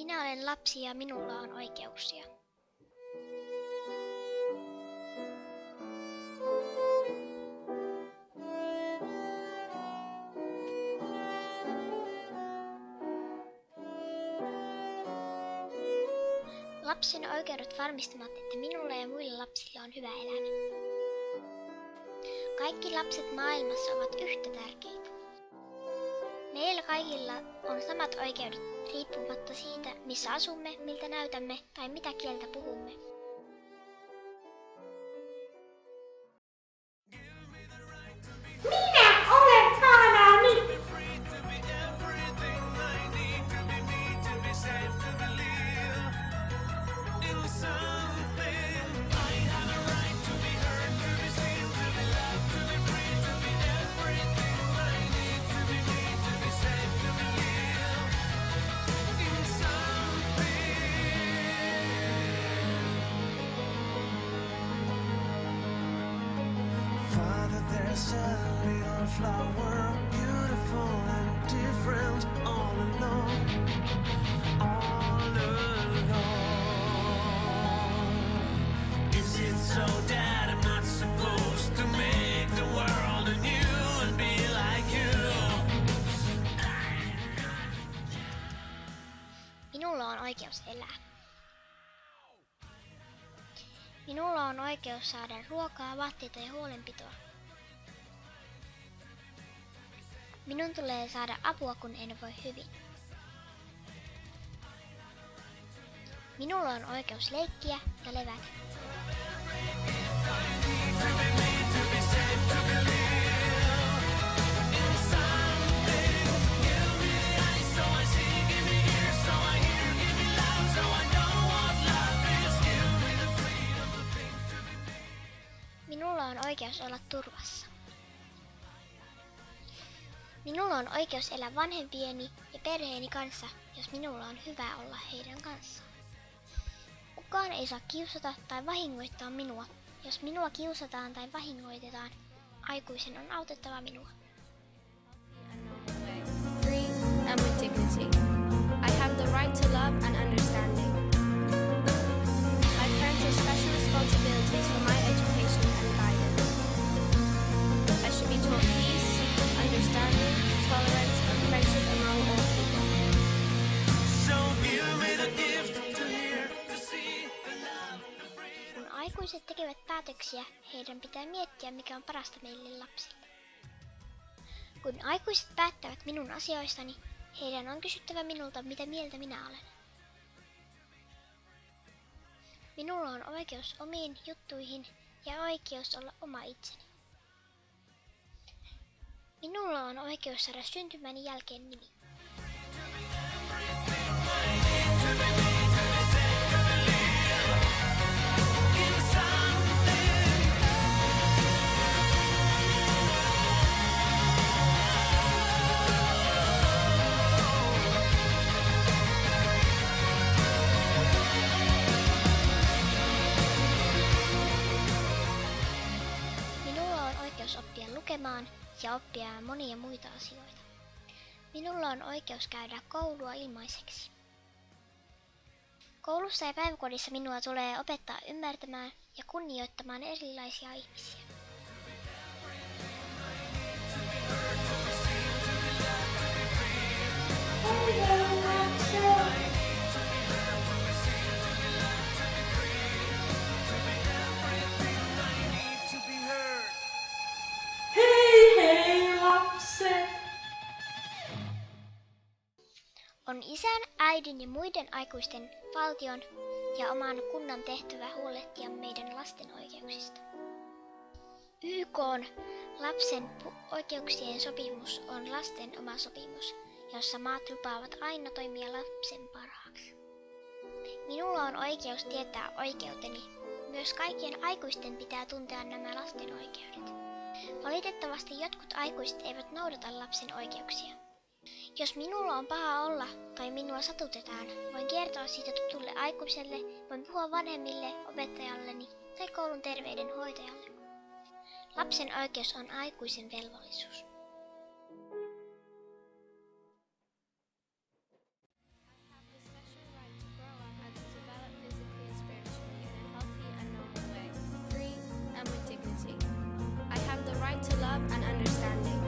Minä olen lapsi ja minulla on oikeuksia. Lapsen oikeudet varmistavat, että minulla ja muilla lapsilla on hyvä elämä. Kaikki lapset maailmassa ovat yhtä tärkeitä. Meillä kaikilla on samat oikeudet riippumatta siitä, missä asumme, miltä näytämme tai mitä kieltä puhumme. Minä olen Hanani! There's a little flower, beautiful and different, all alone, all alone. Is it so that I'm not supposed to make the world anew and be like you? Minulla on oikeus elää. Minulla on oikeus saada ruokaa, vaatteita ja huolenpitoa. Minun tulee saada apua, kun en voi hyvin. Minulla on oikeus leikkiä ja levätä. Minulla on oikeus olla turvassa. Minulla on oikeus elää vanhempieni ja perheeni kanssa, jos minulla on hyvä olla heidän kanssaan. Kukaan ei saa kiusata tai vahingoittaa minua. Jos minua kiusataan tai vahingoitetaan, aikuisen on autettava minua. Free and with dignity. I have the right to love and understanding. My parents have special responsibilities for my education and guidance. I should be taught peace, understanding, tolerance, and friendship among all people. So give me the gift to hear, to see, the love, the freedom. Kun aikuiset tekevät päätöksiä, heidän pitää miettiä, mikä on parasta meille lapsille. Kun aikuiset päättävät minun asioistani, heidän on kysyttävä minulta, mitä mieltä minä olen. Minulla on oikeus omiin juttuihin ja oikeus olla oma itseni. Minulla on oikeus saada syntymäni jälkeen nimi. Minulla on oikeus oppia lukemaan ja oppia monia muita asioita. Minulla on oikeus käydä koulua ilmaiseksi. Koulussa ja päiväkodissa minua tulee opettaa ymmärtämään ja kunnioittamaan erilaisia ihmisiä. Hei hei lapset! On isän, äidin ja muiden aikuisten, valtion ja oman kunnan tehtävä huolehtia meidän lasten oikeuksista. YK:n lapsen oikeuksien sopimus on lasten oma sopimus, jossa maat lupaavat aina toimia lapsen parhaaksi. Minulla on oikeus tietää oikeuteni. Myös kaikkien aikuisten pitää tuntea nämä lasten oikeudet. Valitettavasti jotkut aikuiset eivät noudata lapsen oikeuksia. Jos minulla on paha olla tai minua satutetaan, voin kertoa siitä tutulle aikuiselle, voin puhua vanhemmille, opettajalleni tai koulun terveydenhoitajalle. Lapsen oikeus on aikuisen velvollisuus. love and understanding.